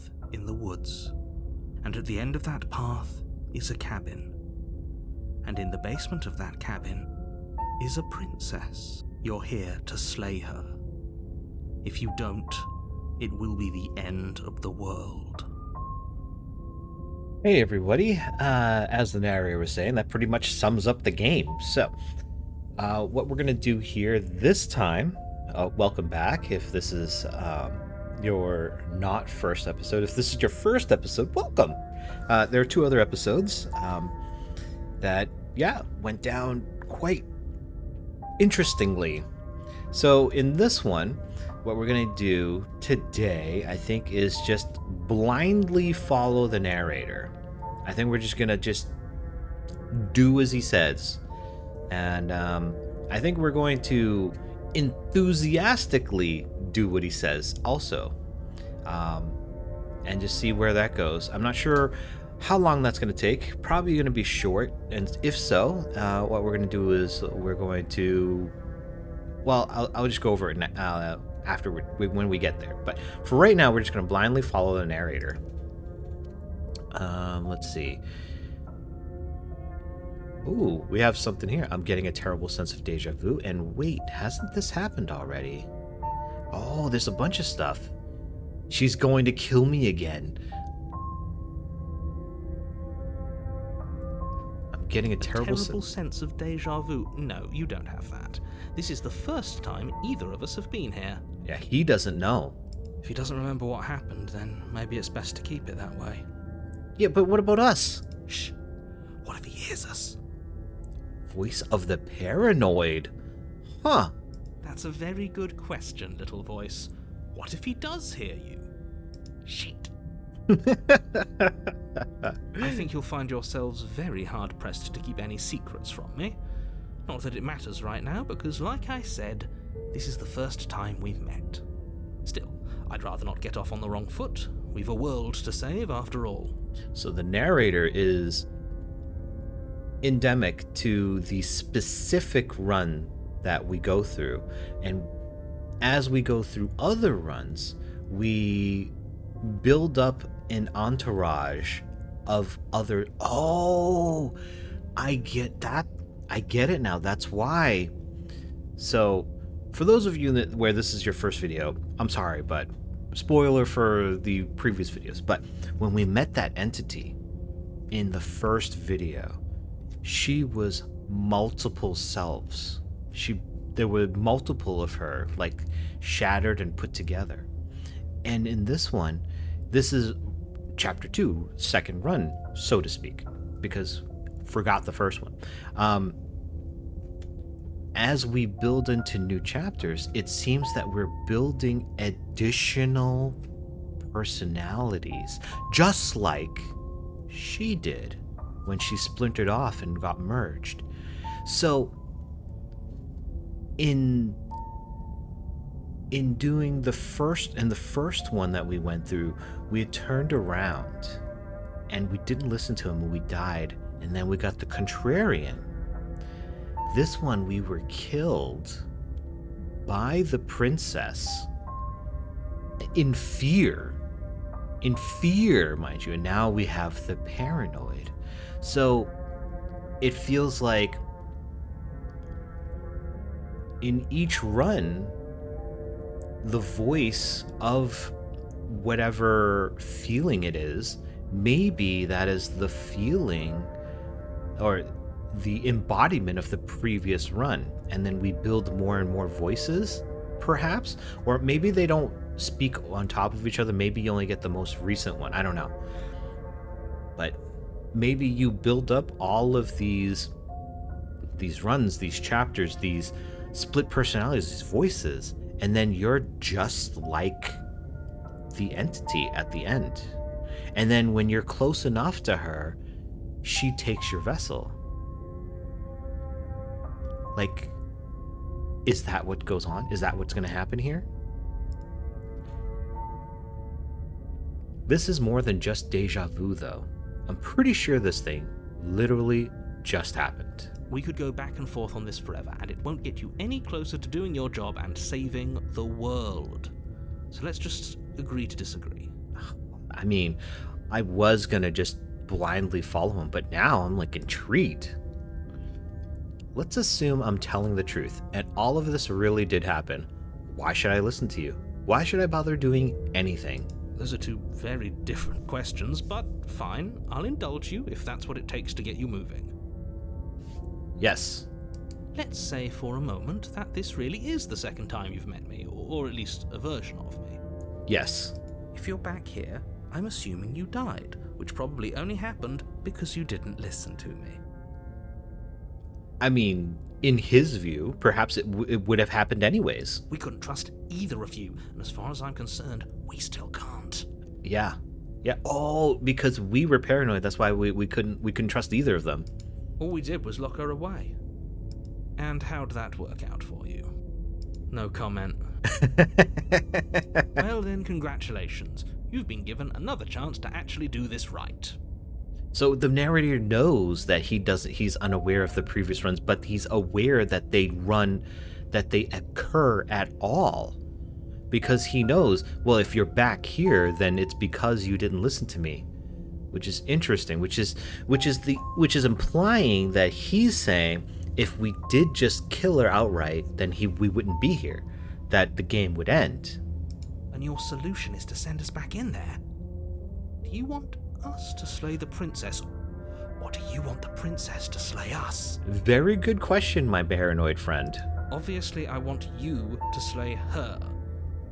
path in the woods, and at the end of that path is a cabin. And in the basement of that cabin is a princess. You're here to slay her. If you don't, it will be the end of the world. Hey everybody, as the narrator was saying, that pretty much sums up the game. So, what we're going to do here this time, welcome back if this is your not first episode. If this is your first episode, welcome. There are two other episodes that, went down quite interestingly. So in this one, what we're going to do today, I think, is just blindly follow the narrator. I think we're just going to do as he says. And I think we're going to enthusiastically do what he says also. And just see where that goes. I'm not sure how long that's going to take. Probably going to be short. And if so, what we're going to do is we're going to... Well, I'll just go over it after when we get there. But for right now, we're just going to blindly follow the narrator. Let's see. Ooh, we have something here. I'm getting a terrible sense of deja vu. And wait, hasn't this happened already? Oh, there's a bunch of stuff. She's going to kill me again. I'm getting a terrible sense of deja vu. No, you don't have that. This is the first time either of us have been here. Yeah, he doesn't know. If he doesn't remember what happened, then maybe it's best to keep it that way. Yeah, but what about us? Shh. What if he hears us? Voice of the paranoid. Huh. That's a very good question, little voice. What if he does hear you? Shit. I think you'll find yourselves very hard-pressed to keep any secrets from me. Not that it matters right now, because like I said, this is the first time we've met. Still, I'd rather not get off on the wrong foot. We've a world to save, after all. So the narrator is endemic to the specific run that we go through. And as we go through other runs, we build up an entourage of other... Oh, I get that. I get it now. That's why. So, for those of you where this is your first video, I'm sorry, but spoiler for the previous videos. But when we met that entity in the first video, she was multiple selves. There were multiple of her, like shattered and put together. And in this one, this is chapter 2, second run, so to speak, because forgot the first one. As we build into new chapters, it seems that we're building additional personalities, just like she did when she splintered off and got merged. So in doing the first one that we went through, we had turned around and we didn't listen to him and we died, and then we got the contrarian. This one, we were killed by the princess in fear, mind you, and now we have the paranoid. So it feels like in each run, the voice of whatever feeling it is, maybe that is the feeling or the embodiment of the previous run, and then we build more and more voices, perhaps, or maybe they don't speak on top of each other. Maybe you only get the most recent one. I don't know, but maybe you build up all of these runs, these chapters, these split personalities, these voices, and then you're just like the entity at the end. And then when you're close enough to her, she takes your vessel. Like, is that what goes on? Is that what's going to happen here? This is more than just deja vu, though. I'm pretty sure this thing literally just happened. We could go back and forth on this forever, and it won't get you any closer to doing your job and saving the world. So let's just agree to disagree. I mean, I was gonna just blindly follow him, but now I'm like intrigued. Let's assume I'm telling the truth, and all of this really did happen. Why should I listen to you? Why should I bother doing anything? Those are two very different questions, but fine, I'll indulge you if that's what it takes to get you moving. Yes. Let's say for a moment that this really is the second time you've met me, or at least a version of me. Yes. If you're back here, I'm assuming you died, which probably only happened because you didn't listen to me. I mean, in his view, perhaps it would have happened anyways. We couldn't trust either of you, and as far as I'm concerned, we still can't. Yeah. Yeah, all because we were paranoid. That's why we couldn't trust either of them. All we did was lock her away. And how'd that work out for you? No comment. Well then, congratulations. You've been given another chance to actually do this right. So the narrator knows that he's unaware of the previous runs, but he's aware that they occur at all. Because he knows, well, if you're back here, then it's because you didn't listen to me. Which is interesting, which is implying that he's saying if we did just kill her outright, then we wouldn't be here. That the game would end. And your solution is to send us back in there? Do you want us to slay the princess, or do you want the princess to slay us? Very good question, my paranoid friend. Obviously, I want you to slay her.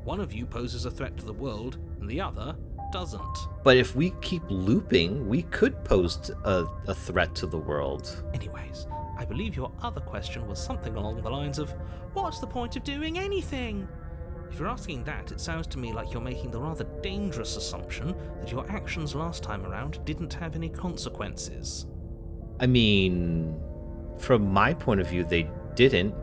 One of you poses a threat to the world, and the other doesn't. But if we keep looping, we could pose a threat to the world. Anyways, I believe your other question was something along the lines of, what's the point of doing anything? If you're asking that, it sounds to me like you're making the rather dangerous assumption that your actions last time around didn't have any consequences. I mean, from my point of view, they didn't,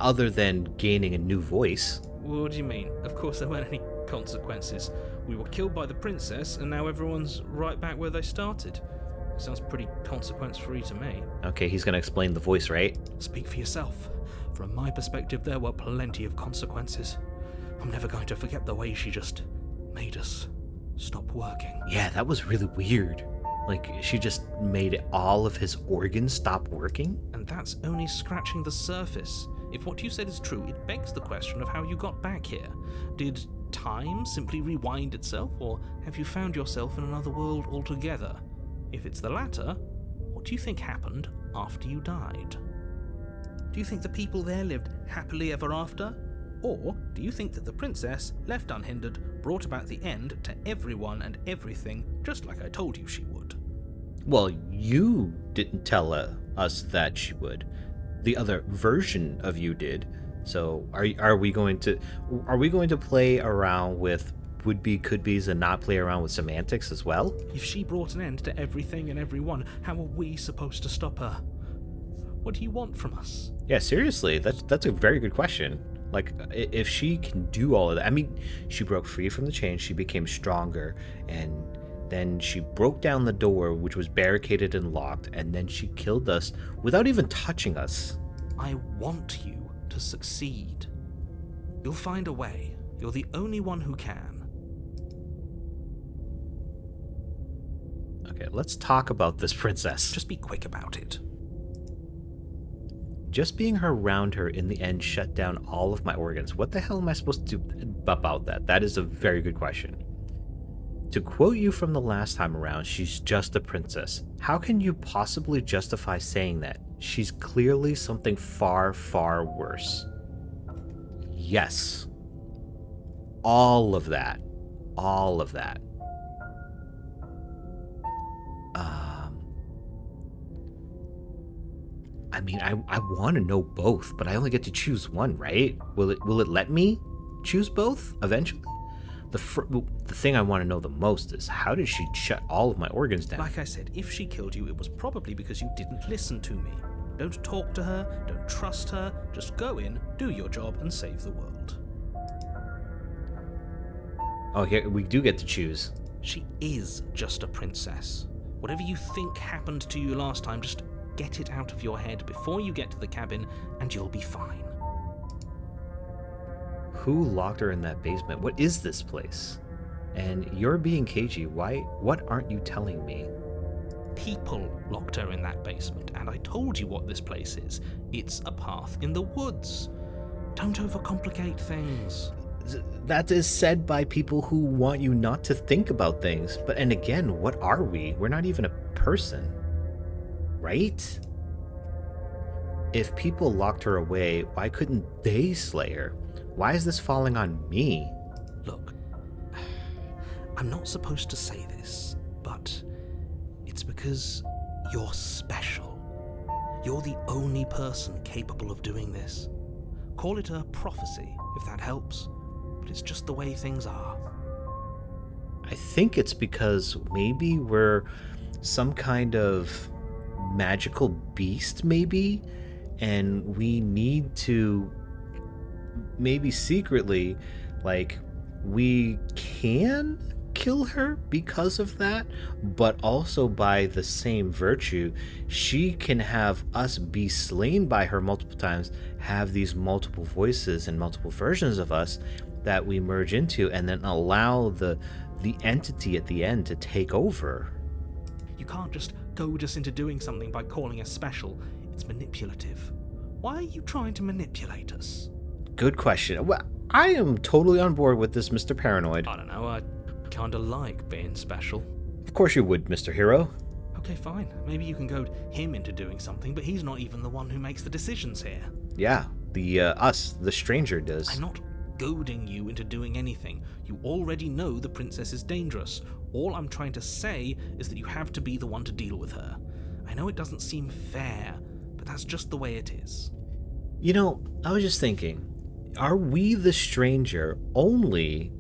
other than gaining a new voice. What do you mean? Of course there weren't any consequences. We were killed by the princess, and now everyone's right back where they started. Sounds pretty consequence-free to me. Okay, he's gonna explain the voice, right? Speak for yourself. From my perspective, there were plenty of consequences. I'm never going to forget the way she just made us stop working. Yeah, that was really weird. Like, she just made all of his organs stop working? And that's only scratching the surface. If what you said is true, it begs the question of how you got back here. Did time simply rewind itself, or have you found yourself in another world altogether? If it's the latter, what do you think happened after you died? Do you think the people there lived happily ever after? Or do you think that the princess, left unhindered, brought about the end to everyone and everything, just like I told you she would? Well, you didn't tell us that she would. The other version of you did. So are we going to play around with would-be, could-be's and not play around with semantics as well? If she brought an end to everything and everyone, how are we supposed to stop her? What do you want from us? Yeah, seriously, that's a very good question. Like, if she can do all of that, I mean, she broke free from the chains, she became stronger, and then she broke down the door, which was barricaded and locked, and then she killed us without even touching us. I want you to succeed. You'll find a way. You're the only one who can. Okay, let's talk about this princess. Just be quick about it. Just being around her in the end shut down all of my organs. What the hell am I supposed to do about that? That is a very good question. To quote you from the last time around, she's just a princess. How can you possibly justify saying that? She's clearly something far, far worse. Yes. All of that. All of that. I mean, I want to know both, but I only get to choose one, right? Will it let me choose both eventually? The thing I want to know the most is, how did she shut all of my organs down? Like I said, if she killed you, it was probably because you didn't listen to me. Don't talk to her, don't trust her, just go in, do your job, and save the world. Oh, here we do get to choose. She is just a princess. Whatever you think happened to you last time, just get it out of your head before you get to the cabin, and you'll be fine. Who locked her in that basement? What is this place? And you're being cagey. What aren't you telling me? People locked her in that basement, and I told you what this place is. It's a path in the woods. Don't overcomplicate things. That is said by people who want you not to think about things. And again, what are we? We're not even a person. Right? If people locked her away, why couldn't they slay her? Why is this falling on me? Look, I'm not supposed to say this, but it's because you're special. You're the only person capable of doing this. Call it a prophecy, if that helps, but it's just the way things are. I think it's because maybe we're some kind of magical beast, maybe, and we need to maybe secretly, like, we can kill her because of that, but also by the same virtue, she can have us be slain by her multiple times, have these multiple voices and multiple versions of us that we merge into, and then allow the entity at the end to take over. You can't just goad us into doing something by calling us special. It's manipulative. Why are you trying to manipulate us? Good question. Well, I am totally on board with this, Mr. Paranoid. I don't know, I kinda like being special. Of course you would, Mr. Hero. Okay, fine. Maybe you can goad him into doing something, but he's not even the one who makes the decisions here. Yeah, the stranger does. I'm not goading you into doing anything. You already know the princess is dangerous. All I'm trying to say is that you have to be the one to deal with her. I know it doesn't seem fair, but that's just the way it is. You know, I was just thinking, are we the stranger only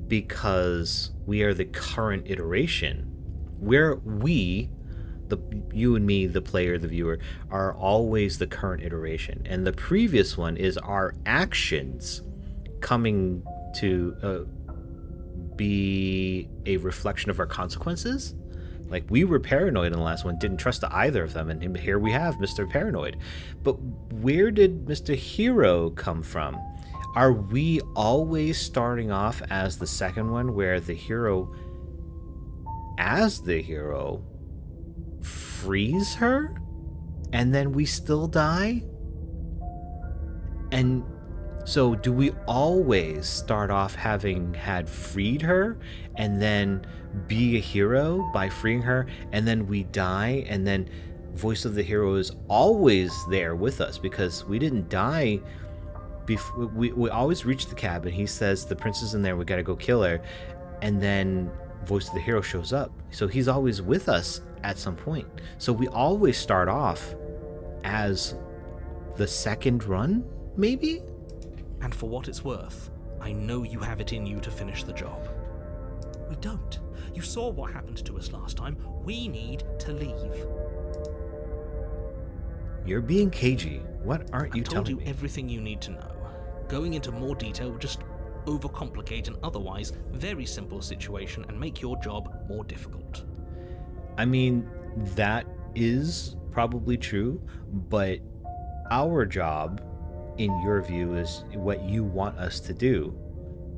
because we are the current iteration? Where we, you and me, the player, the viewer, are always the current iteration, and the previous one is our actions coming to be a reflection of our consequences? Like, we were paranoid in the last one, didn't trust either of them, and here we have Mr. Paranoid. But where did Mr. Hero come from? Are we always starting off as the second one, where the hero, as the hero, frees her, and then we still die? And so do we always start off having had freed her, and then be a hero by freeing her, and then we die, and then voice of the hero is always there with us because we didn't die before? We always reach the cabin, he says the princess is in there, we gotta go kill her, and then voice of the hero shows up, so he's always with us at some point. So we always start off as the second run, maybe? And for what it's worth, I know you have it in you to finish the job. We don't. You saw what happened to us last time. We need to leave. You're being cagey. What aren't you I've telling told me? you everything you need to know. Going into more detail would just overcomplicate an otherwise very simple situation and make your job more difficult. I mean, that is probably true, but our job, in your view, is what you want us to do,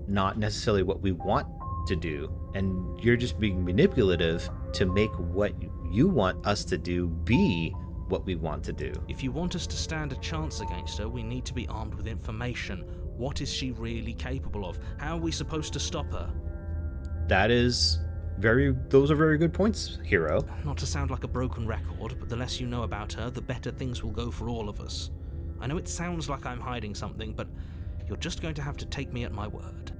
not necessarily what we want to do. And you're just being manipulative to make what you want us to do be what we want to do. If you want us to stand a chance against her, we need to be armed with information. What is she really capable of? How are we supposed to stop her? Those are very good points, Hero. Not to sound like a broken record, but the less you know about her, the better things will go for all of us. I know it sounds like I'm hiding something, but you're just going to have to take me at my word.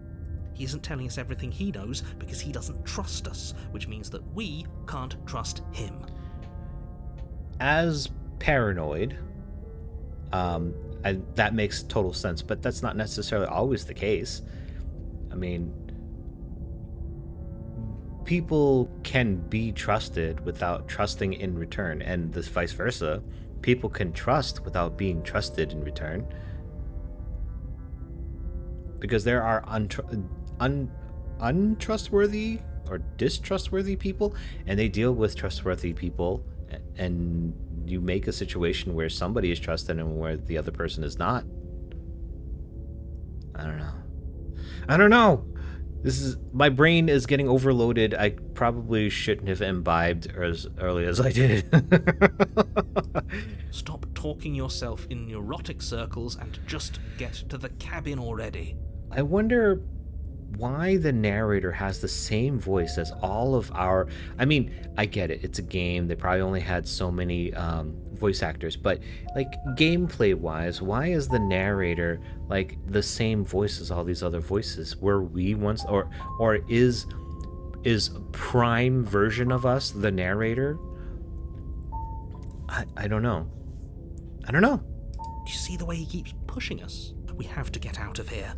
He isn't telling us everything he knows because he doesn't trust us, which means that we can't trust him. As Paranoid, that makes total sense, but that's not necessarily always the case. I mean, people can be trusted without trusting in return, and this vice versa. People can trust without being trusted in return, because there are untrustworthy or distrustworthy people, and they deal with trustworthy people, and you make a situation where somebody is trusted and where the other person is not. I don't know. My brain is getting overloaded. I probably shouldn't have imbibed as early as I did. Stop talking yourself in neurotic circles and just get to the cabin already. I wonder why the narrator has the same voice as all of our... I mean, I get it. It's a game. They probably only had so many voice actors. But, like, gameplay-wise, why is the narrator, like, the same voice as all these other voices? Were we once... Or is Prime version of us the narrator? I don't know. I don't know. Do you see the way he keeps pushing us? We have to get out of here.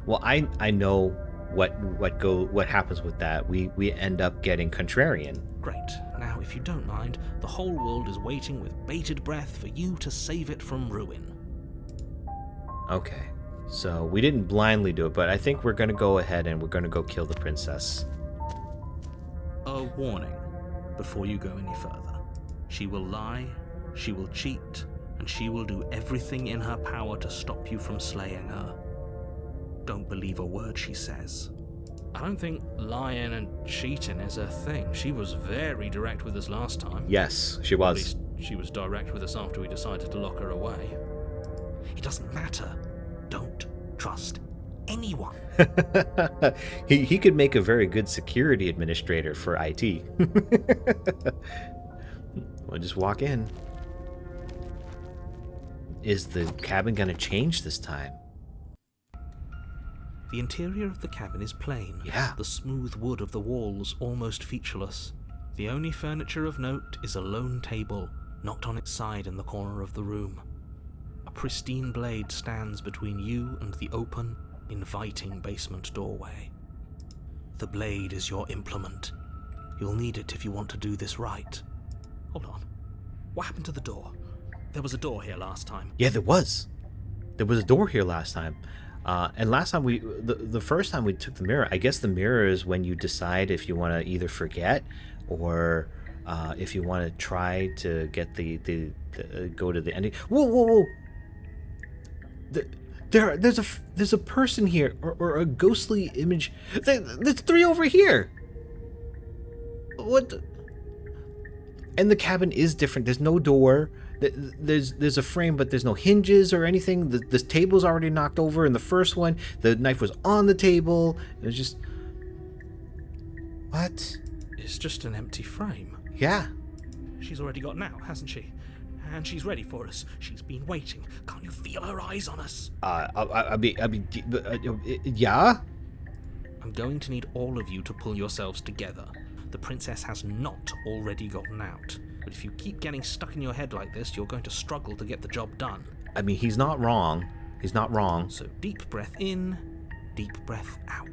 Well, I know what happens with that. We end up getting contrarian. Great. Now, if you don't mind, the whole world is waiting with bated breath for you to save it from ruin. Okay. So we didn't blindly do it, but I think we're going to go ahead and we're going to go kill the princess. A warning before you go any further. She will lie, she will cheat, and she will do everything in her power to stop you from slaying her. Don't believe a word she says. I don't think lying and cheating is a thing. She was very direct with us last time. Yes, she was. At least she was direct with us after we decided to lock her away. It doesn't matter. Don't trust anyone. he could make a very good security administrator for IT. We'll just walk in. Is the cabin gonna change this time? The interior of the cabin is plain. Yeah. The smooth wood of the walls almost featureless. The only furniture of note is a lone table, knocked on its side in the corner of the room. A pristine blade stands between you and the open, inviting basement doorway. The blade is your implement. You'll need it if you want to do this right. Hold on. What happened to the door? There was a door here last time. Yeah, there was. There was a door here last time. And last time the first time we took the mirror, I guess the mirror is when you decide if you want to either forget or if you want to try to get the go to the ending. Whoa! There's a person here or a ghostly image. There's 3 over here. What? And the cabin is different. There's no door. There's a frame, but there's no hinges or anything. The table's already knocked over. In the first one, the knife was on the table. It was just... What? It's just an empty frame. Yeah. She's already got out, hasn't she? And she's ready for us. She's been waiting. Can't you feel her eyes on us? Yeah? I'm going to need all of you to pull yourselves together. The princess has not already gotten out. But if you keep getting stuck in your head like this, you're going to struggle to get the job done. I mean, he's not wrong. He's not wrong. So deep breath in, deep breath out.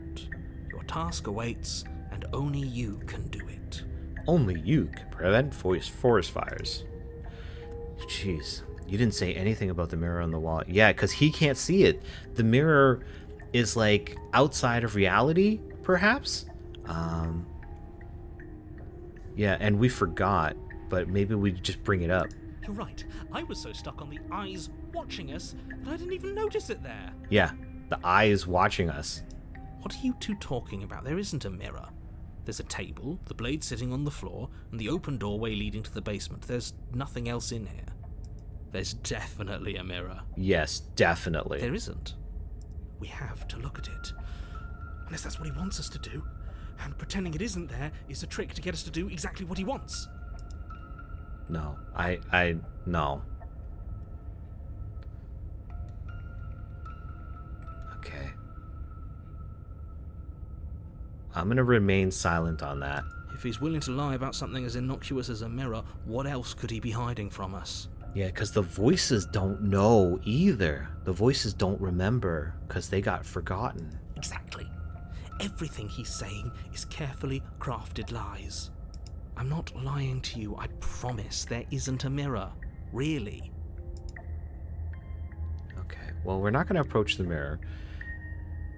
Your task awaits, and only you can do it. Only you can prevent forest fires. Jeez, you didn't say anything about the mirror on the wall. Yeah, because he can't see it. The mirror is like outside of reality, perhaps? Yeah, and we forgot, but maybe we just bring it up. You're right. I was so stuck on the eyes watching us that I didn't even notice it there. Yeah, the eye is watching us. What are you two talking about? There isn't a mirror. There's a table, the blade sitting on the floor, and the open doorway leading to the basement. There's nothing else in here. There's definitely a mirror. Yes, definitely. There isn't. We have to look at it. Unless that's what he wants us to do. And pretending it isn't there is a trick to get us to do exactly what he wants. No, no. Okay. I'm gonna remain silent on that. If he's willing to lie about something as innocuous as a mirror, what else could he be hiding from us? Yeah, because the voices don't know either. The voices don't remember because they got forgotten. Exactly. Everything he's saying is carefully crafted lies. I'm not lying to you, I promise. There isn't a mirror. Really. Okay, well, we're not going to approach the mirror.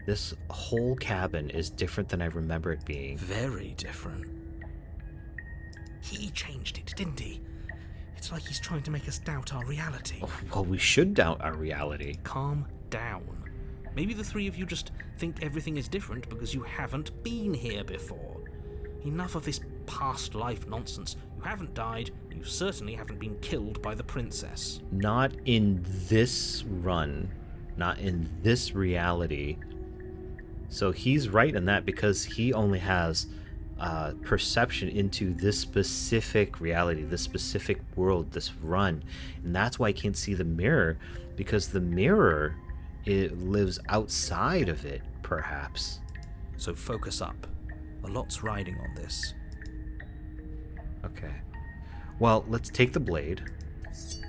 This whole cabin is different than I remember it being. Very different. He changed it, didn't he? It's like he's trying to make us doubt our reality. Oh, well, we should doubt our reality. Calm down. Maybe the three of you just think everything is different because you haven't been here before. Enough of this past life nonsense. You haven't died, you certainly haven't been killed by the princess. Not in this run, not in this reality. So he's right in that because he only has perception into this specific reality, this specific world, this run. And that's why I can't see the mirror, because the mirror, it lives outside of it, perhaps. So focus up. A lot's riding on this. Okay. Well, let's take the blade.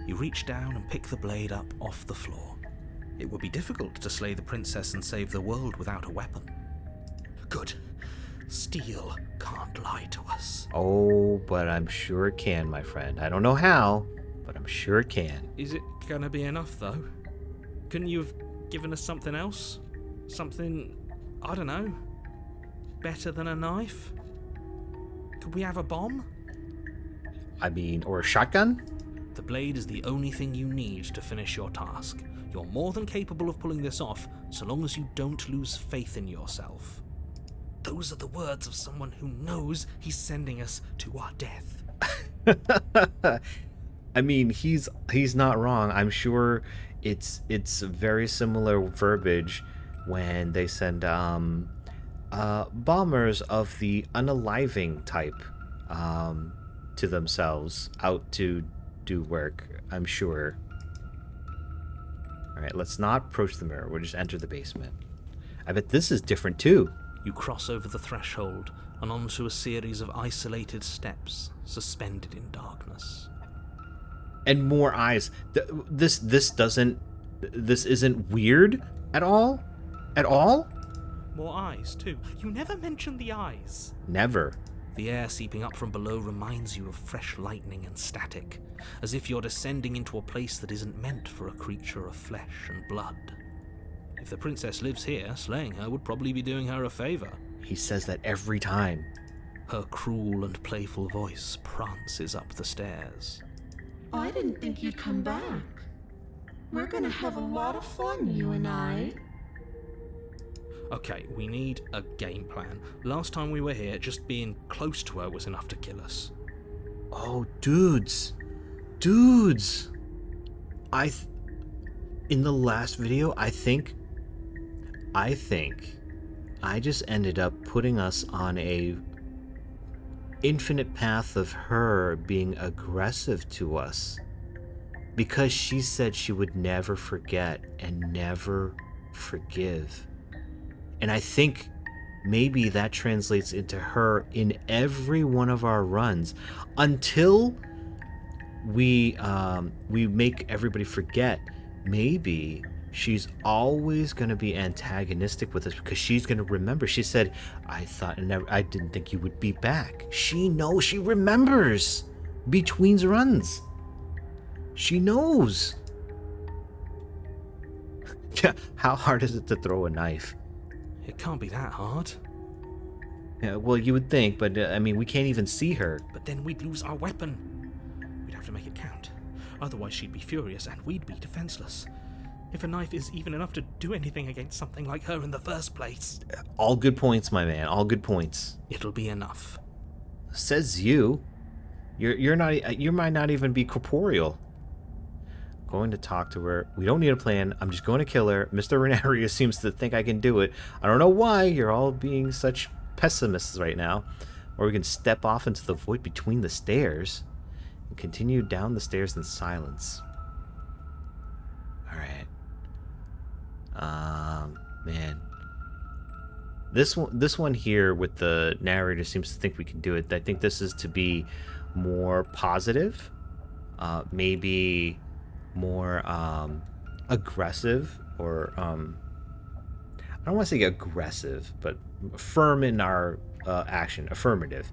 You reach down and pick the blade up off the floor. It would be difficult to slay the princess and save the world without a weapon. Good. Steel can't lie to us. Oh, but I'm sure it can, my friend. I don't know how, but I'm sure it can. Is it gonna be enough, though? Couldn't you have given us something else? Something, I don't know, better than a knife? Could we have a bomb? I mean, or a shotgun? The blade is the only thing you need to finish your task. You're more than capable of pulling this off, so long as you don't lose faith in yourself. Those are the words of someone who knows he's sending us to our death. I mean, he's not wrong. I'm sure it's very similar verbiage when they send bombers of the unaliving type to themselves out to do work, I'm sure. All right, let's not approach the mirror. We'll just enter the basement. I bet this is different too. You cross over the threshold and onto a series of isolated steps suspended in darkness. And more eyes. This isn't weird at all? At all? More eyes, too. You never mentioned the eyes. Never. The air seeping up from below reminds you of fresh lightning and static, as if you're descending into a place that isn't meant for a creature of flesh and blood. If the princess lives here, slaying her would probably be doing her a favor. He says that every time. Her cruel and playful voice prances up the stairs. I didn't think you'd come back. We're gonna have a lot of fun, you and I. Okay, we need a game plan. Last time we were here, just being close to her was enough to kill us. Oh, dudes. Dudes. In the last video, I think I just ended up putting us on a infinite path of her being aggressive to us because she said she would never forget and never forgive. And I think maybe that translates into her in every one of our runs until we make everybody forget. Maybe she's always going to be antagonistic with us because she's going to remember. She said, I didn't think you would be back. She knows. She remembers between runs. She knows. Yeah, how hard is it to throw a knife? It can't be that hard. Yeah, well, you would think, but I mean, we can't even see her. But then we'd lose our weapon. We'd have to make it count. Otherwise she'd be furious and we'd be defenseless. If a knife is even enough to do anything against something like her in the first place. All good points, my man. All good points. It'll be enough. Says you. You might not even be corporeal. Going to talk to her. We don't need a plan. I'm just going to kill her. Mr. Renario seems to think I can do it. I don't know why you're all being such pessimists right now. Or we can step off into the void between the stairs and continue down the stairs in silence. All right. Man. This one here with the narrator seems to think we can do it. I think this is to be more positive. Maybe more aggressive, or I don't want to say aggressive, but firm in our action, affirmative.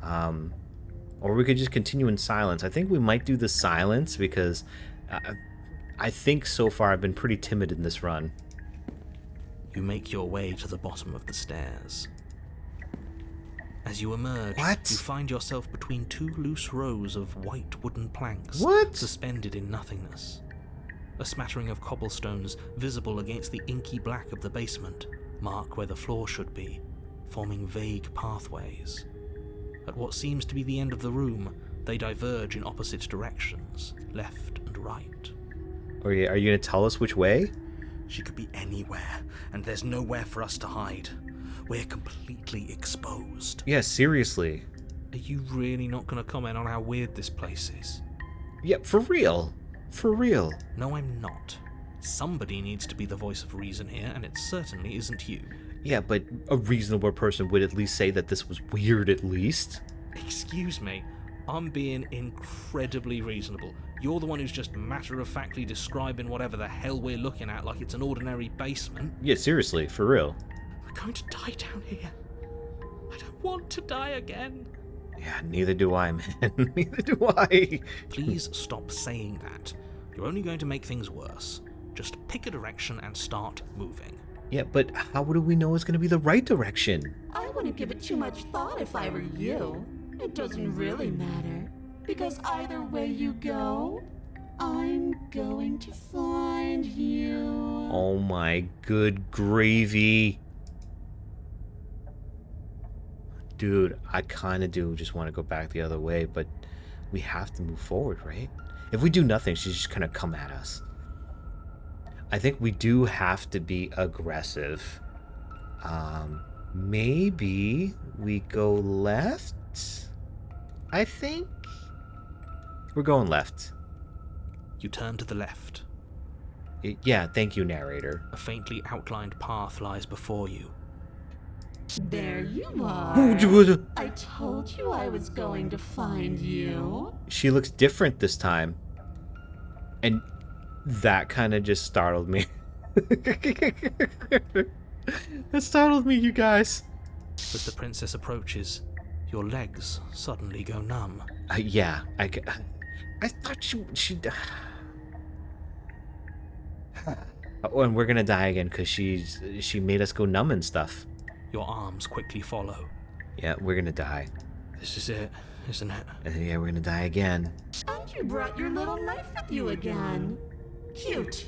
Or we could just continue in silence. I think we might do the silence because I think so far I've been pretty timid in this run. You make your way to the bottom of the stairs. As you emerge, What? you find yourself between two loose rows of white wooden planks What? suspended in nothingness. A smattering of cobblestones visible against the inky black of the basement mark where the floor should be, forming vague pathways. At what seems to be the end of the room, they diverge in opposite directions, left and right. Are you going to tell us which way? She could be anywhere, and there's nowhere for us to hide. We're completely exposed. Yeah, seriously. Are you really not going to comment on how weird this place is? Yeah, for real. For real. No, I'm not. Somebody needs to be the voice of reason here, and it certainly isn't you. Yeah, but a reasonable person would at least say that this was weird at least. Excuse me, I'm being incredibly reasonable. You're the one who's just matter-of-factly describing whatever the hell we're looking at like it's an ordinary basement. Yeah, seriously, for real. We're going to die down here. I don't want to die again. Yeah, neither do I, man. Neither do I. Please stop saying that. You're only going to make things worse. Just pick a direction and start moving. Yeah, but how do we know it's going to be the right direction? I wouldn't give it too much thought if I were you. It doesn't really matter. Because either way you go, I'm going to find you. Oh my good gravy. Dude, I kind of do just want to go back the other way, but we have to move forward, right? If we do nothing, she's just going to come at us. I think we do have to be aggressive. Maybe we go left? I think we're going left. You turn to the left. Yeah, thank you, narrator. A faintly outlined path lies before you. There you are. I told you I was going to find you. She looks different this time. And that kind of just startled me. That startled me, you guys. As the princess approaches, your legs suddenly go numb. Yeah, I thought she Oh, and we're gonna die again because she made us go numb and stuff. Your arms quickly follow. Yeah, we're gonna die. This is it, isn't it? Yeah, we're gonna die again. And you brought your little knife with you again. Cute.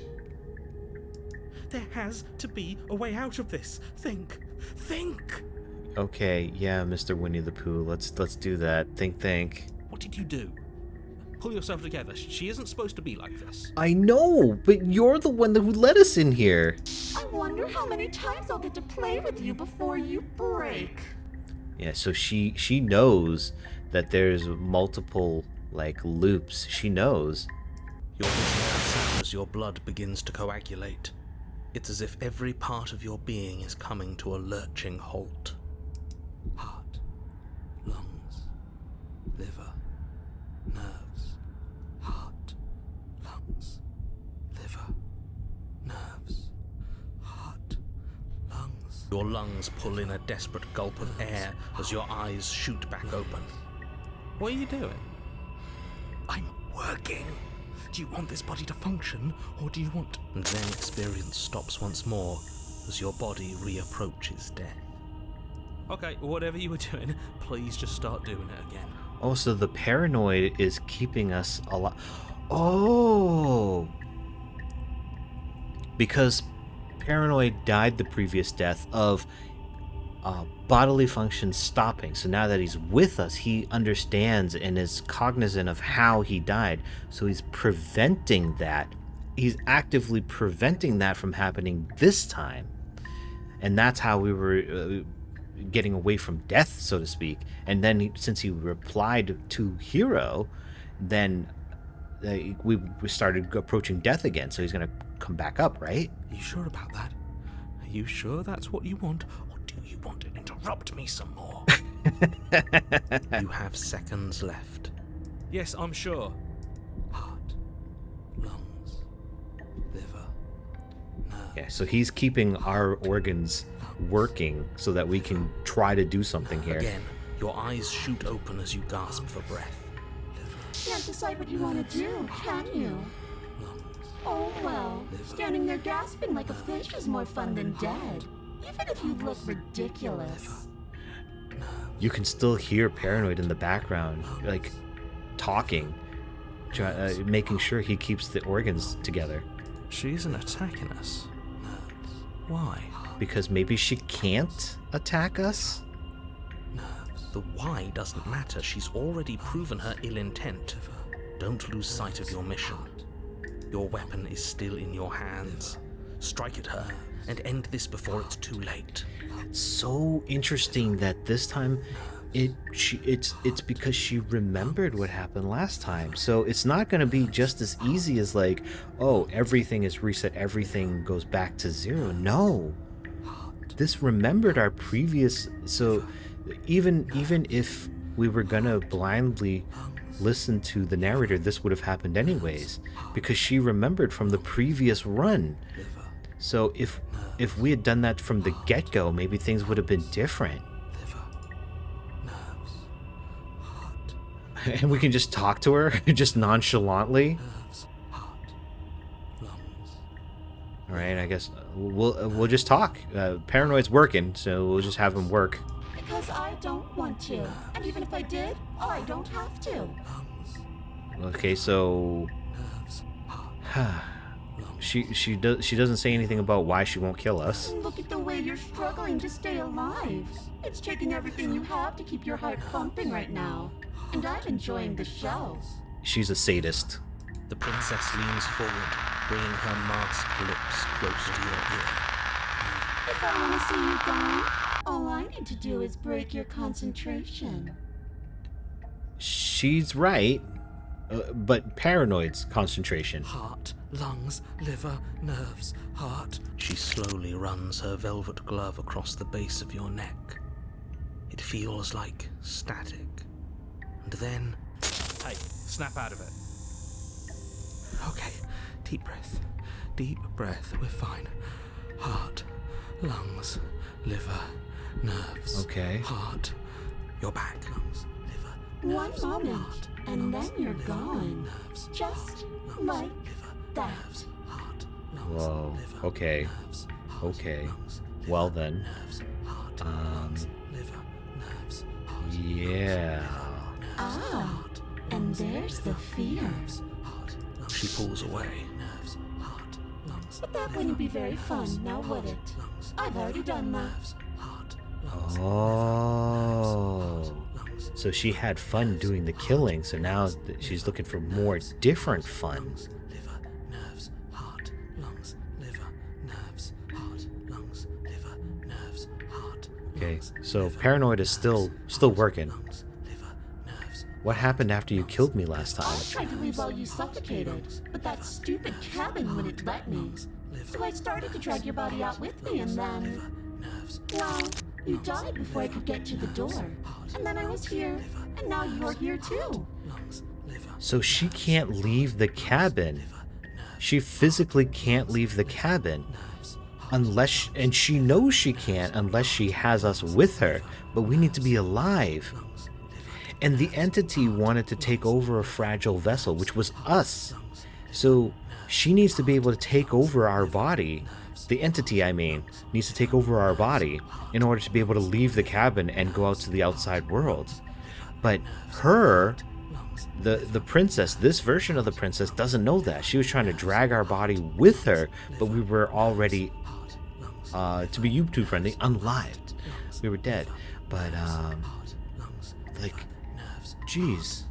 There has to be a way out of this. Think. Okay, yeah, Mr. Winnie the Pooh, let's do that. Think. What did you do? Pull yourself together. She isn't supposed to be like this. I know, but you're the one who let us in here. I wonder how many times I'll get to play with you before you break. Yeah, so she knows that there's multiple, like, loops. She knows. Your vision cuts out as your blood begins to coagulate. It's as if every part of your being is coming to a lurching halt. Heart, lungs, liver, nerves. Heart, lungs, liver, nerves. Heart, lungs. Your lungs pull in a desperate gulp of air as your eyes shoot back open. What are you doing? I'm working. Do you want this body to function, or do you want... And then experience stops once more as your body reapproaches death. Okay, whatever you were doing, please just start doing it again. Also, the paranoid is keeping us alive. Oh! Because paranoid died the previous death of bodily function stopping. So now that he's with us, he understands and is cognizant of how he died. So he's preventing that. He's actively preventing that from happening this time. And that's how we were getting away from death, so to speak. And then since he replied to Hero, then we started approaching death again. So he's going to come back up, right? Are you sure about that? Are you sure that's what you want? Or do you want to interrupt me some more? You have seconds left. Yes, I'm sure. Heart, lungs, liver, nerves. Yeah, so he's keeping our organs working so that we can try to do something here. Again, your eyes shoot open as you gasp for breath. Can't decide what you want to do, can you? Oh well, standing there gasping like a fish is more fun than dead. Even if you look ridiculous. You can still hear Paranoid in the background, like, talking, making sure he keeps the organs together. She isn't attacking us. Why? Because maybe she can't attack us? The why doesn't matter. She's already proven her ill intent. Don't lose sight of your mission. Your weapon is still in your hands. Strike at her and end this before it's too late. So interesting that this time it's because she remembered what happened last time. So it's not going to be just as easy as like, oh, everything is reset, everything goes back to zero. No. This remembered our previous, so even if we were going to blindly listen to the narrator, this would have happened anyways because she remembered from the previous run. So if we had done that from the get-go, maybe things would have been different. And we can just talk to her, just nonchalantly. All right, I guess we'll just talk. Paranoid's working, so we'll just have him work. Because I don't want to. And even if I did, I don't have to. Okay, so she doesn't say anything about why she won't kill us. Look at the way you're struggling to stay alive. It's taking everything you have to keep your heart pumping right now. And I'm enjoying the show. She's a sadist. The princess leans forward, bringing her masked lips close to your ear. If I want to see you gone, all I need to do is break your concentration. She's right, but Paranoid's concentration. Heart, lungs, liver, nerves, heart. She slowly runs her velvet glove across the base of your neck. It feels like static. And then... Hey, snap out of it. Okay, deep breath. Deep breath, we're fine. Heart, lungs, liver, nerves. Okay. Heart, you're back. Lungs, liver, One nerves, moment, heart, and lungs, then you're liver, gone. nerves, Just lungs, like liver, that. nerves, heart, lungs, Whoa, liver, okay. nerves, heart, Okay. lungs, liver, Well then. nerves, heart, lungs, liver, nerves, heart, Yeah. Ah, and there's the fear. She pulls away. But that wouldn't be very fun, now would it? I've already done that. Oh. So she had fun doing the killing, so now she's looking for more different fun. Okay, so Paranoid is still working. What happened after you killed me last time? I tried to leave while you suffocated, but that stupid cabin wouldn't let me. So I started to drag your body out with me, and then... Well, you died before I could get to the door. And then I was here, and now you're here too. So she can't leave the cabin. She physically can't leave the cabin. Unless, and she knows she can't unless she has us with her, but we need to be alive. And the entity wanted to take over a fragile vessel, which was us. So she needs to be able to take over our body. The entity, I mean, needs to take over our body in order to be able to leave the cabin and go out to the outside world. But her, the princess, this version of the princess doesn't know that. She was trying to drag our body with her, but we were already, to be YouTube friendly, unlived. We were dead. But, like, jeez.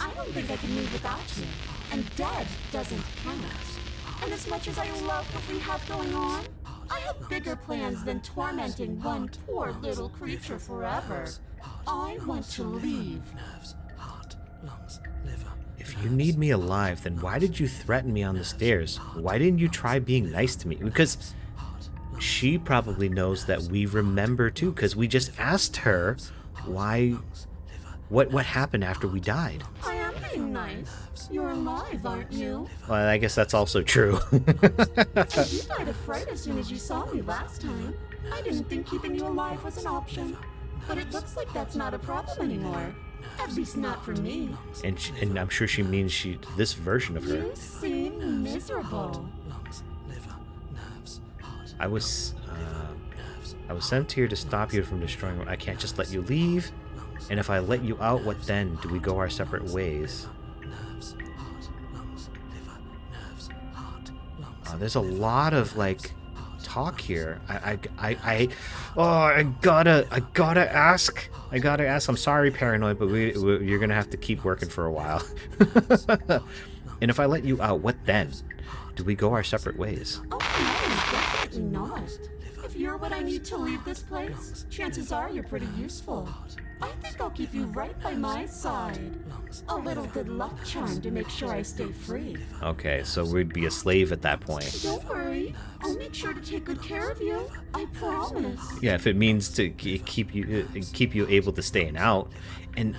I don't think I can move without you. And dead doesn't count. And as much as I love what we have going on, I have bigger plans than tormenting one poor little creature forever. I want to leave. If you need me alive, then why did you threaten me on the stairs? Why didn't you try being nice to me? Because she probably knows that we remember too, because we just asked her why... What happened after we died? I am being nice. You're alive, aren't you? Well, I guess that's also true. And you died of fright as soon as you saw me last time. I didn't think keeping you alive was an option. But it looks like that's not a problem anymore. At least not for me. And I'm sure she means this version of her. You seem miserable. I was sent here to stop you from destroying. I can't just let you leave. And if I let you out, what then? Do we go our separate ways? there's a lot of like talk here. I gotta ask. I'm sorry, Paranoid, but you're gonna have to keep working for a while. And if I let you out, what then? Do we go our separate ways? Oh, no, definitely not. If you're what I need to leave this place, chances are you're pretty useful. I think I'll keep you right by my side. A little good luck charm to make sure I stay free. Okay, so we'd be a slave at that point. Don't worry. I'll make sure to take good care of you. I promise. Yeah, if it means to keep you able to stay out. And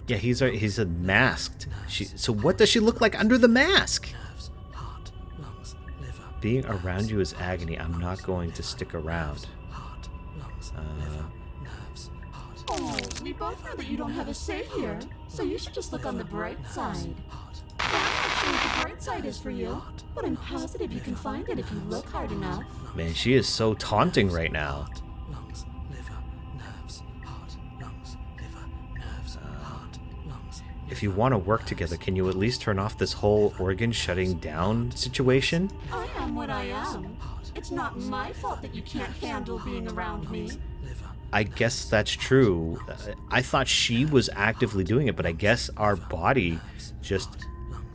yeah, he's a masked. So what does she look like under the mask? Being around you is agony. I'm not going to stick around. Oh, we both know that you don't have a say here, so you should just look on the bright side. That's actually what the bright side is for you, but I'm positive you can find it if you look hard enough. Man, she is so taunting right now. If you want to work together, can you at least turn off this whole organ shutting down situation? I am what I am. It's not my fault that you can't handle being around me. I guess that's true. I thought she was actively doing it, but I guess our body just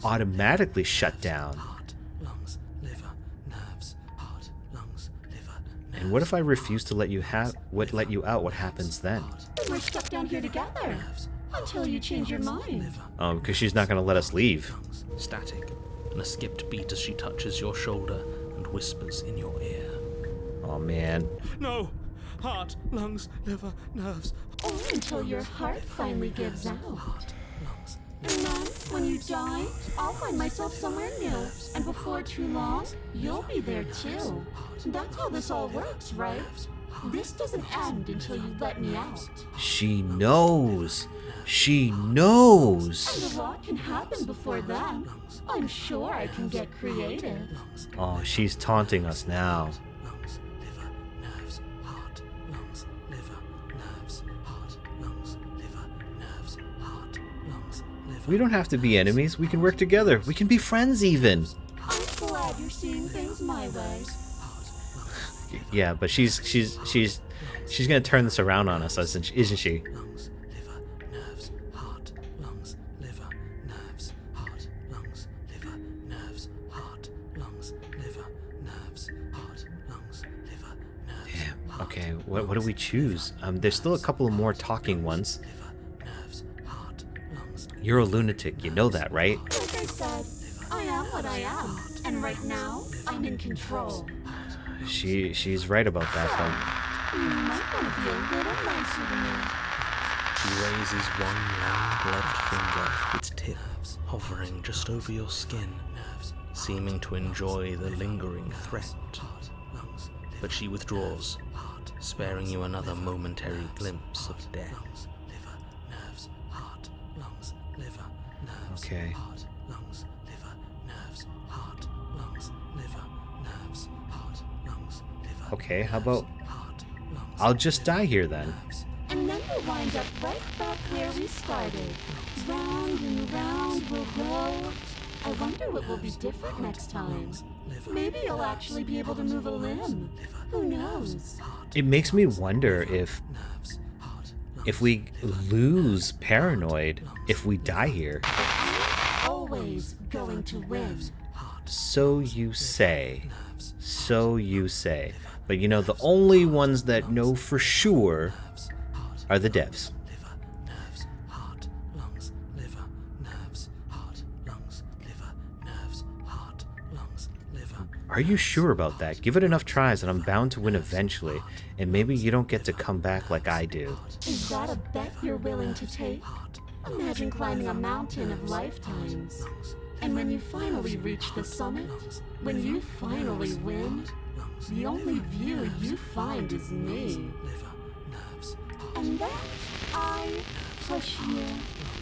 automatically shut down. And what if I refuse to let you out? What happens then? We're stuck down here together until you change your mind. Because she's not going to let us leave. Static, and a skipped beat as she touches your shoulder and whispers in your ear. Oh man. No! Heart, lungs, liver, nerves. Or until your heart finally gives out. And then, when you die, I'll find myself somewhere new. And before too long, you'll be there too. That's how this all works, right? This doesn't end until you let me out. She knows. She knows. And a lot can happen before then. I'm sure I can get creative. Oh, she's taunting us now. We don't have to be enemies. We can work together. We can be friends even. I'm glad you're seeing things my way. Yeah, but she's gonna turn this around on us, isn't she? Damn. Okay. What do we choose? There's still a couple of more talking ones. You're a lunatic, you know that, right? Like I said, I am what I am. And right now, I'm in control. She's right about that, though. You might want to be a little nicer to me. She raises one long gloved finger, its tip hovering just over your skin, seeming to enjoy the lingering threat. But she withdraws, sparing you another momentary glimpse of death. Okay. Okay, how about I'll just die here then? And then we'll wind up right back where we started. Round and round we'll go. I wonder what will be different next time. Maybe you'll actually be able to move a limb. Who knows? It makes me wonder if we lose Paranoid if we die here. I'm always going to win. So you say. So you say. But you know, the only ones that know for sure are the devs. Are you sure about that? Give it enough tries and I'm bound to win eventually. And maybe you don't get to come back like I do. Is that a bet you're willing to take? Imagine climbing a mountain of lifetimes. And when you finally reach the summit, when you finally win, the only view you find is me. And then I push you,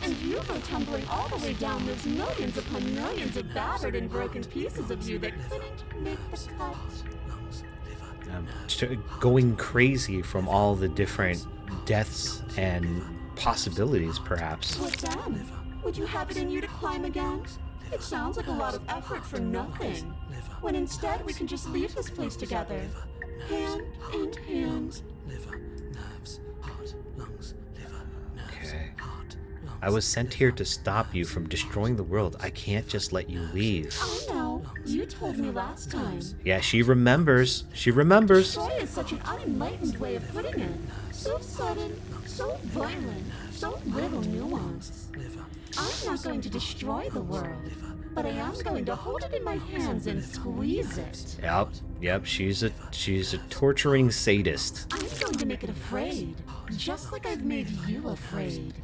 and you go tumbling all the way down those millions upon millions of battered and broken pieces of you that couldn't make the cut. Going crazy from all the different deaths and possibilities, perhaps. What then? Would you have it in you to climb again? It sounds like a lot of effort for nothing. When instead we can just leave this place together. Hand in hand. Okay. I was sent here to stop you from destroying the world. I can't just let you leave. I know. You told me last time. Yeah, she remembers. She remembers. Destroy is such an unenlightened way of putting it. So sudden, so violent, so little nuance. I'm not going to destroy the world, but I am going to hold it in my hands and squeeze it. Yep, she's a torturing sadist. I'm going to make it afraid, just like I've made you afraid.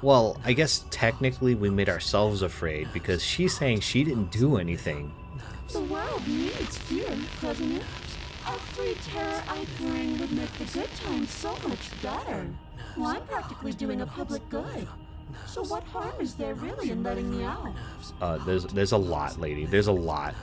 Well, I guess technically we made ourselves afraid because she's saying she didn't do anything. The world needs fear, doesn't it? Every terror I bring would make the good times so much better. Well, I'm practically doing a public good. So what harm is there really in letting me out? There's a lot, lady. There's a lot.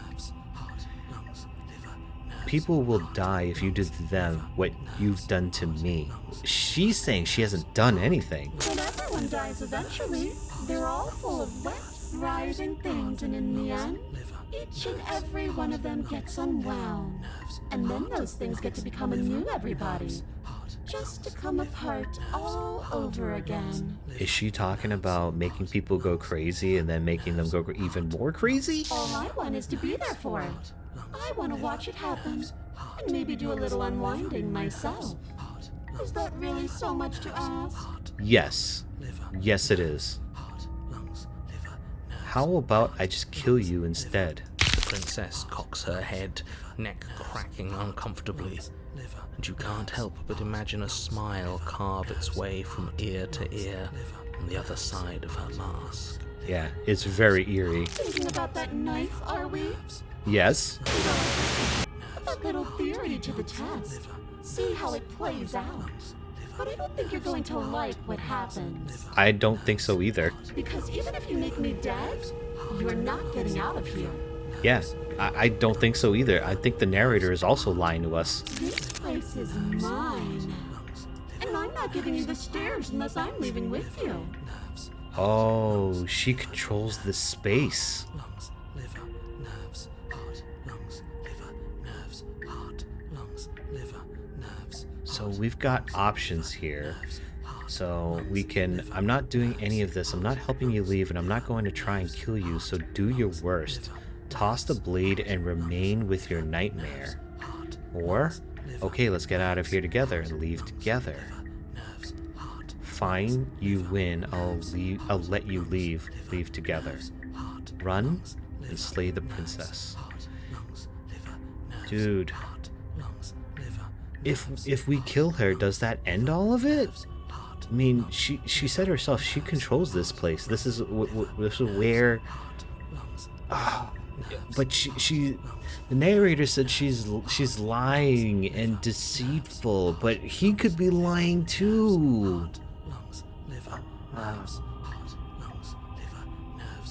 People will die if you do to them what you've done to me. She's saying she hasn't done anything. But everyone dies eventually. They're all full of wet, writhing things, and in the end, each and every one of them gets unwound. And then those things get to become a new everybody. Just to come apart all over again. Is she talking about making people go crazy and then making them go even more crazy? All I want is to be there for it. I want to watch it happen, and maybe do a little unwinding myself. Is that really so much to ask? Yes. Yes, it is. How about I just kill you instead? The princess cocks her head, neck cracking uncomfortably, and you can't help but imagine a smile carve its way from ear to ear on the other side of her mask. Yeah, it's very eerie. Thinking about that knife, are we? Yes? Put that little theory to the test. See how it plays out. But I don't think you're going to like what happens. I don't think so either. Because even if you make me dead, you're not getting out of here. Yeah, I don't think so either. I think the narrator is also lying to us. This place is mine. And I'm not giving you the stairs unless I'm leaving with you. Oh, she controls the space. So we've got options here. So we can, I'm not doing any of this. I'm not helping you leave, and I'm not going to try and kill you. So do your worst. Toss the blade and remain with your nightmare. Or, okay, let's get out of here together and leave together. Fine, you win. I'll let you leave together. Run and slay the princess. Dude. If we kill her, does that end all of it? I mean, she said herself she controls this place. This is where. But she the narrator said she's lying and deceitful, but he could be lying too.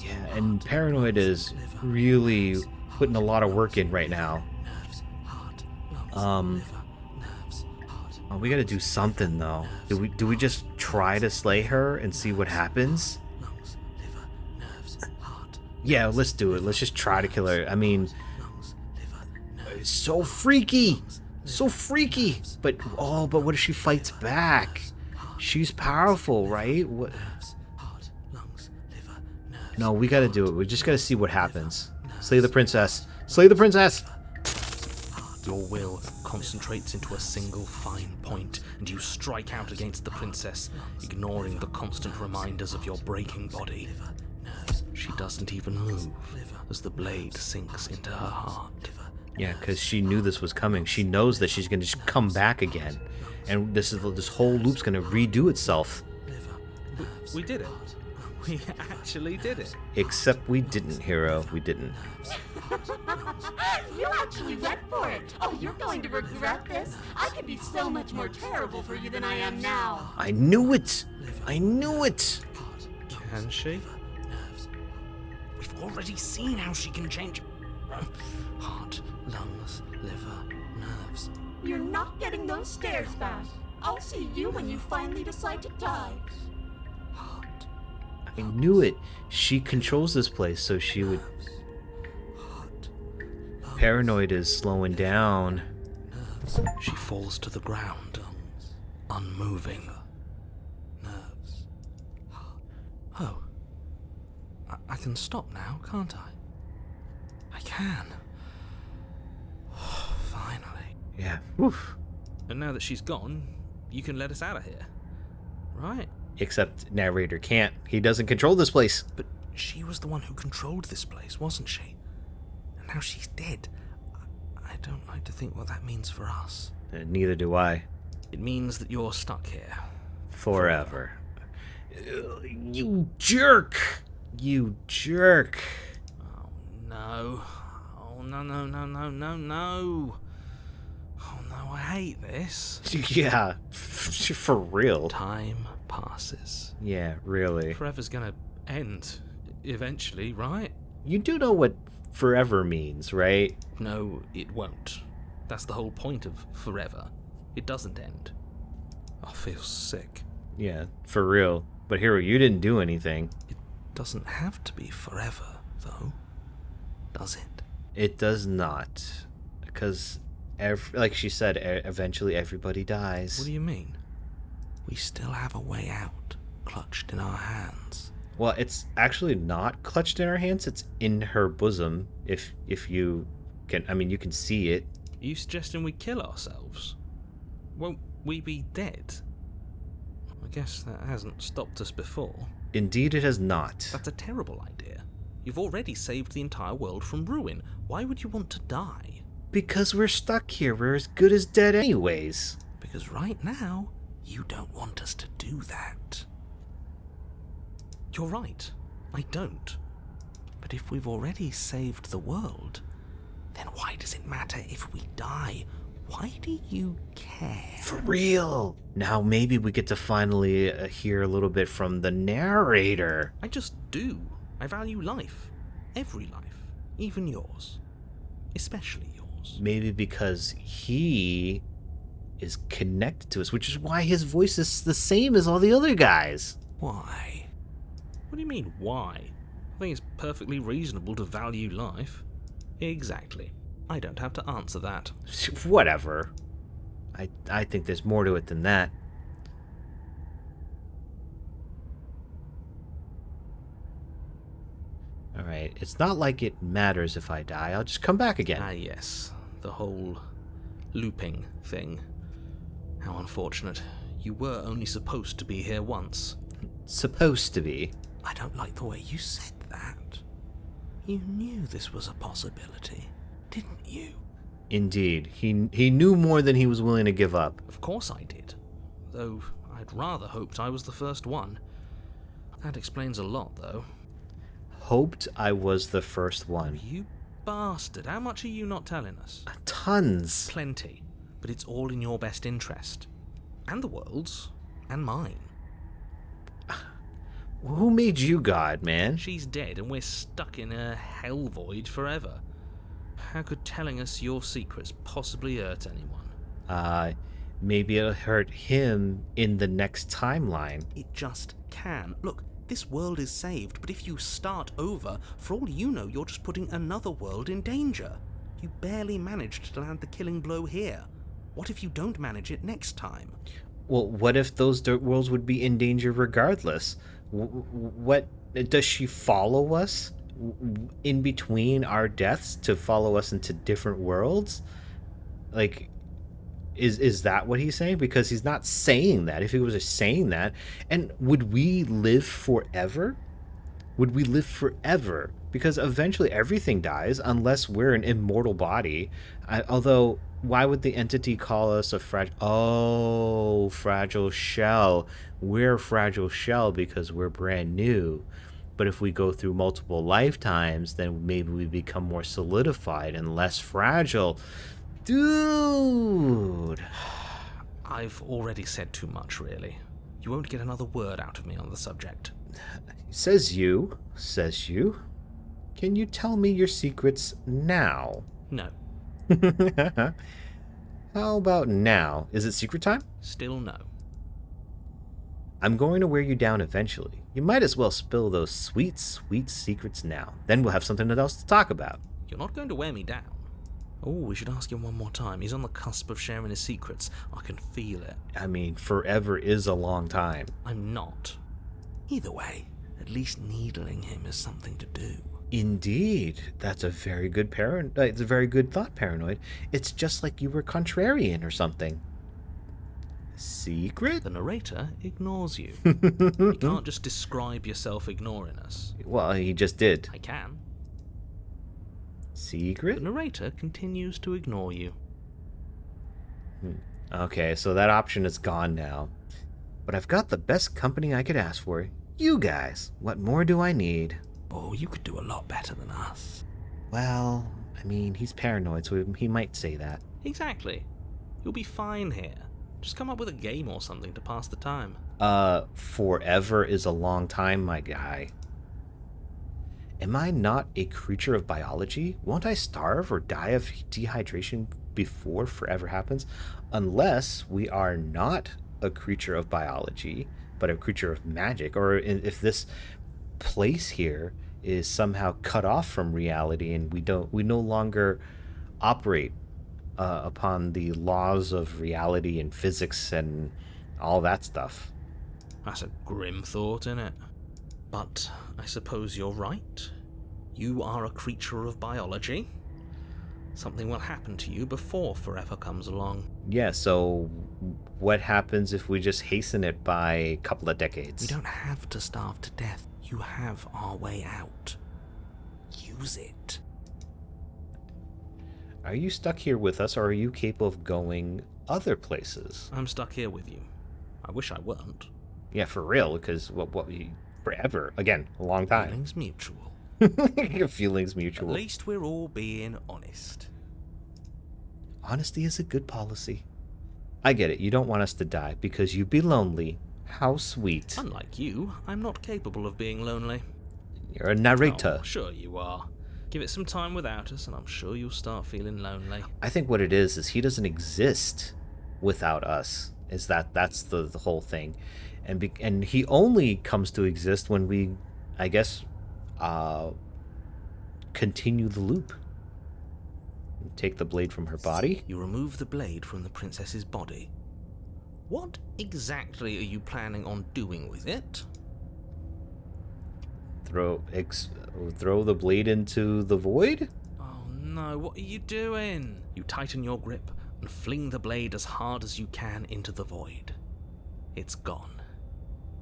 Yeah, and Paranoid is really putting a lot of work in right now. We gotta do something though. Do we just try to slay her and see what happens? Yeah, let's do it. Let's just try to kill her. I mean, it's so freaky. So freaky. But what if she fights back? She's powerful, right? What? No, we gotta do it. We just gotta see what happens. Slay the princess. Slay the princess! Your will concentrates into a single fine point, and you strike out against the princess, ignoring the constant reminders of your breaking body. She doesn't even move as the blade sinks into her heart. Yeah, because she knew this was coming. She knows that she's going to just come back again. And this whole loop's going to redo itself. We did it. We actually did it. Except we didn't, Hero. We didn't. You actually went for it. Oh, you're going to regret this. I could be so much more terrible for you than I am now. I knew it. I knew it. Can she? We've already seen how she can change heart, lungs, liver, nerves. You're not getting those stairs back. I'll see you when you finally decide to die. Heart. I knew it. She controls this place, so she would... Paranoid is slowing down. She falls to the ground, unmoving. Nerves. Oh. I can stop now, can't I? I can. Finally. Yeah. Oof. And now that she's gone, you can let us out of here. Right? Except narrator can't. He doesn't control this place. But she was the one who controlled this place, wasn't she? And now she's dead. I don't like to think what that means for us. Neither do I. It means that you're stuck here. Forever. You jerk! You jerk. Oh no. Oh no, no, no, no, no, no. Oh no, I hate this. Yeah, for real. Time passes. Yeah, really. Forever's gonna end eventually, right? You do know what forever means, right? No, it won't. That's the whole point of forever. It doesn't end. I feel sick. Yeah, for real. But Hero, you didn't do anything. It doesn't have to be forever, though, does it? It does not. Because, like she said, eventually everybody dies. What do you mean? We still have a way out, clutched in our hands. Well, it's actually not clutched in our hands. It's in her bosom. If you can, I mean, you can see it. Are you suggesting we kill ourselves? Won't we be dead? I guess that hasn't stopped us before. Indeed, it has not. That's a terrible idea. You've already saved the entire world from ruin. Why would you want to die? Because we're stuck here. We're as good as dead anyways. Because right now, you don't want us to do that. You're right. I don't. But if we've already saved the world, then why does it matter if we die? Why do you care? For real. Now maybe we get to finally hear a little bit from the narrator. I just do. I value life. Every life. Even yours. Especially yours. Maybe because he is connected to us, which is why his voice is the same as all the other guys. Why? What do you mean, why? I think it's perfectly reasonable to value life. Exactly. I don't have to answer that. Whatever. I think there's more to it than that. Alright, it's not like it matters if I die. I'll just come back again. Ah, yes. The whole looping thing. How unfortunate. You were only supposed to be here once. Supposed to be. I don't like the way you said that. You knew this was a possibility, didn't you? Indeed. He knew more than he was willing to give up. Of course I did. Though I'd rather hoped I was the first one. That explains a lot, though. Hoped I was the first one. You bastard. How much are you not telling us? Tons. Plenty. But it's all in your best interest. And the world's. And mine. Who made you God, man? She's dead and we're stuck in a hell void forever. How could telling us your secrets possibly hurt anyone? Maybe it'll hurt him in the next timeline. It just can. Look, this world is saved, but if you start over, for all you know, you're just putting another world in danger. You barely managed to land the killing blow here. What if you don't manage it next time? Well, what if those worlds would be in danger regardless? What does she follow us in between our deaths to follow us into different worlds? Like, is that what he's saying? Because he's not saying that. If he was just saying that, and would we live forever? Would we live forever? Because eventually everything dies unless we're an immortal body. Although, why would the entity call us a fragile shell? We're a fragile shell because we're brand new. But if we go through multiple lifetimes, then maybe we become more solidified and less fragile. Dude! I've already said too much, really. You won't get another word out of me on the subject. Says you. Can you tell me your secrets now? No. How about now? Is it secret time? Still no. I'm going to wear you down eventually. You might as well spill those sweet, sweet secrets now. Then we'll have something else to talk about. You're not going to wear me down. Oh, we should ask him one more time. He's on the cusp of sharing his secrets. I can feel it. I mean, forever is a long time. I'm not. Either way, at least needling him is something to do. Indeed, that's a very good it's a very good thought, Paranoid. It's just like you were contrarian or something. Secret? The narrator ignores you. You can't just describe yourself ignoring us. Well, he just did. I can. The Secret? narrator continues to ignore you. Okay, so that option is gone now. But I've got the best company I could ask for. You guys. What more do I need? Oh, you could do a lot better than us. Well, I mean, he's paranoid, so he might say that. Exactly. You'll be fine here. Just come up with a game or something to pass the time. Forever is a long time, my guy. Am I not a creature of biology? Won't I starve or die of dehydration before forever happens? Unless we are not a creature of biology, but a creature of magic, or if this place here is somehow cut off from reality and we no longer operate upon the laws of reality and physics and all that stuff. That's a grim thought, innit? But I suppose you're right. You are a creature of biology. Something will happen to you before forever comes along. Yeah, so what happens if we just hasten it by a couple of decades? We don't have to starve to death. You have our way out. Use it. Are you stuck here with us, or are you capable of going other places? I'm stuck here with you. I wish I weren't. Yeah, for real, because forever. Again, a long time. Feelings mutual. Feelings mutual. At least we're all being honest. Honesty is a good policy. I get it. You don't want us to die because you'd be lonely. How sweet. Unlike you, I'm not capable of being lonely. You're a narrator. Oh, sure you are. Give it some time without us, and I'm sure you'll start feeling lonely. I think what it is he doesn't exist without us. That's the whole thing, and he only comes to exist when we, I guess, continue the loop. Take the blade from her body. You remove the blade from the princess's body. What exactly are you planning on doing with it? Throw the blade into the void? Oh no, what are you doing? You tighten your grip and fling the blade as hard as you can into the void. It's gone.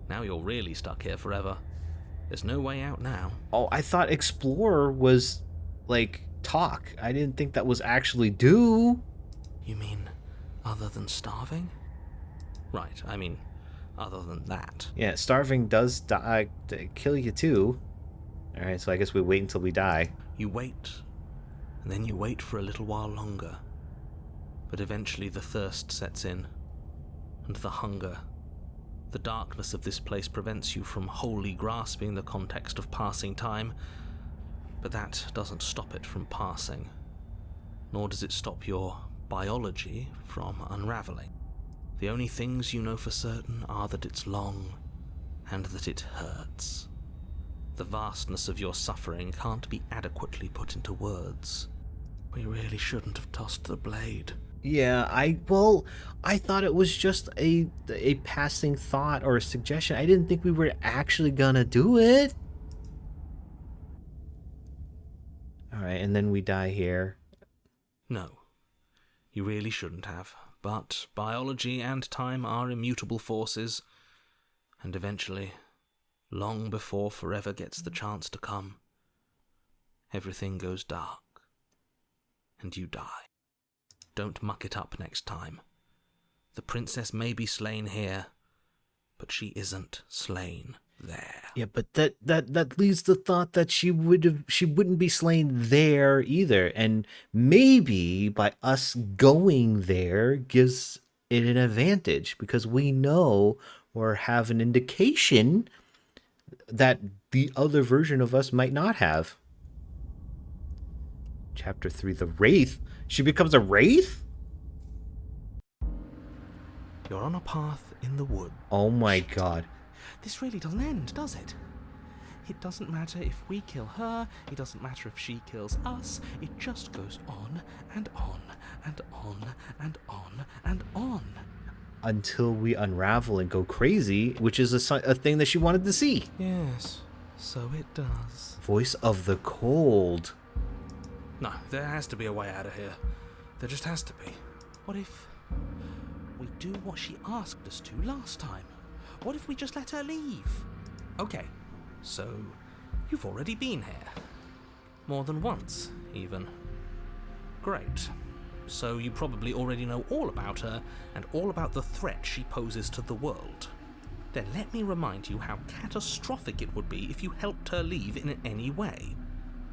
Now you're really stuck here forever. There's no way out now. Oh, I thought explore was like talk. I didn't think that was actually do. You mean other than starving? Right, I mean other than that. Yeah, starving does kill you too. Alright, so I guess we wait until we die. You wait, and then you wait for a little while longer. But eventually the thirst sets in, and the hunger. The darkness of this place prevents you from wholly grasping the context of passing time, but that doesn't stop it from passing, nor does it stop your biology from unraveling. The only things you know for certain are that it's long, and that it hurts. The vastness of your suffering can't be adequately put into words. We really shouldn't have tossed the blade. Yeah, I thought it was just a passing thought or a suggestion. I didn't think we were actually gonna do it. Alright, and then we die here. No, you really shouldn't have. But biology and time are immutable forces, and eventually, long before forever gets the chance to come, everything goes dark, and you die. Don't muck it up next time. The princess may be slain here, but she isn't slain there. Yeah, but that leaves the thought that she wouldn't be slain there either, and maybe by us going there gives it an advantage because we know or have an indication that the other version of us might not have. Chapter 3, the Wraith. She becomes a Wraith? You're on a path in the wood. Oh my god. This really doesn't end, does it? It doesn't matter if we kill her, it doesn't matter if she kills us, it just goes on and on and on and on and on. Until we unravel and go crazy, which is a thing that she wanted to see. Yes, so it does. Voice of the Cold. No, there has to be a way out of here. There just has to be. What if we do what she asked us to last time? What if we just let her leave? Okay, so you've already been here. More than once, even. Great. So you probably already know all about her and all about the threat she poses to the world. Then let me remind you how catastrophic it would be if you helped her leave in any way.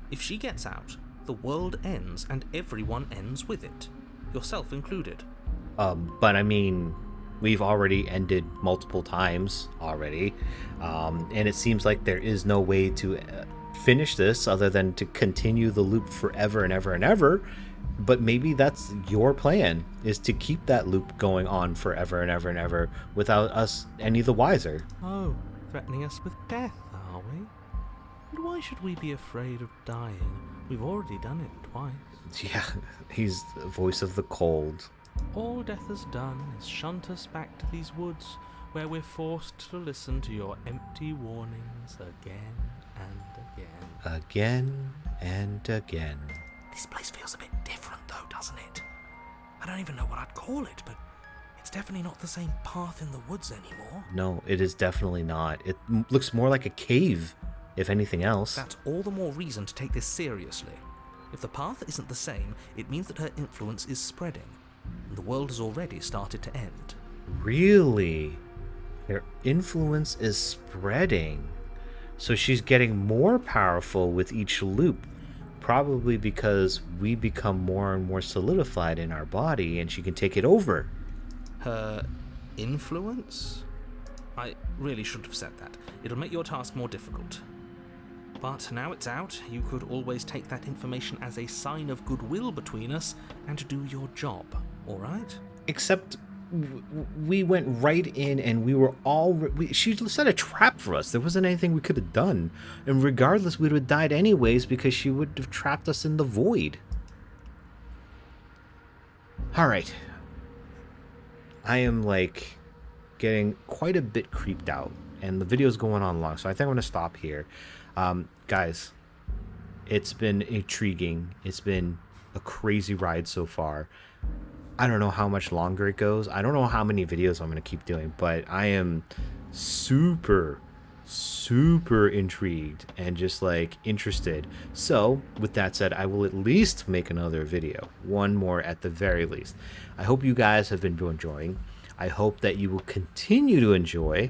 If she gets out, the world ends and everyone ends with it, yourself included. But I mean, we've already ended multiple times already, and it seems like there is no way to finish this other than to continue the loop forever and ever and ever. But maybe that's your plan, is to keep that loop going on forever and ever and ever without us any the wiser. Oh, threatening us with death, are we? And why should we be afraid of dying? We've already done it twice. Yeah, he's the voice of the cold. All death has done is shunt us back to these woods, where we're forced to listen to your empty warnings again and again. Again and again. This place feels a bit different though, doesn't it? I don't even know what I'd call it, but it's definitely not the same path in the woods anymore. No, it is definitely not. It looks more like a cave, if anything else. That's all the more reason to take this seriously. If the path isn't the same, it means that her influence is spreading, and the world has already started to end. Really? Her influence is spreading. So she's getting more powerful with each loop. Probably because we become more and more solidified in our body and she can take it over. Her influence? I really shouldn't have said that. It'll make your task more difficult. But now it's out, you could always take that information as a sign of goodwill between us and do your job, alright? Except we went right in and we were all... she set a trap for us. There wasn't anything we could have done. And regardless, we would have died anyways because she would have trapped us in the void. Alright. I am, like, getting quite a bit creeped out. And the video's going on long, so I think I'm going to stop here. Guys, it's been intriguing. It's been a crazy ride so far. I don't know how much longer it goes. I don't know how many videos I'm going to keep doing, but I am super intrigued and just like interested. So with that said, I will at least make another video, one more at the very least. I hope you guys have been enjoying. I hope that you will continue to enjoy.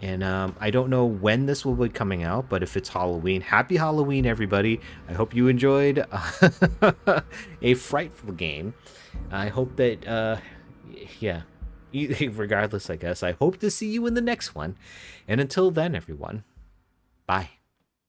And I don't know when this will be coming out, but if it's Halloween, happy Halloween, everybody. I hope you enjoyed a frightful game. I hope that, yeah, regardless, I guess, I hope to see you in the next one. And until then, everyone, bye.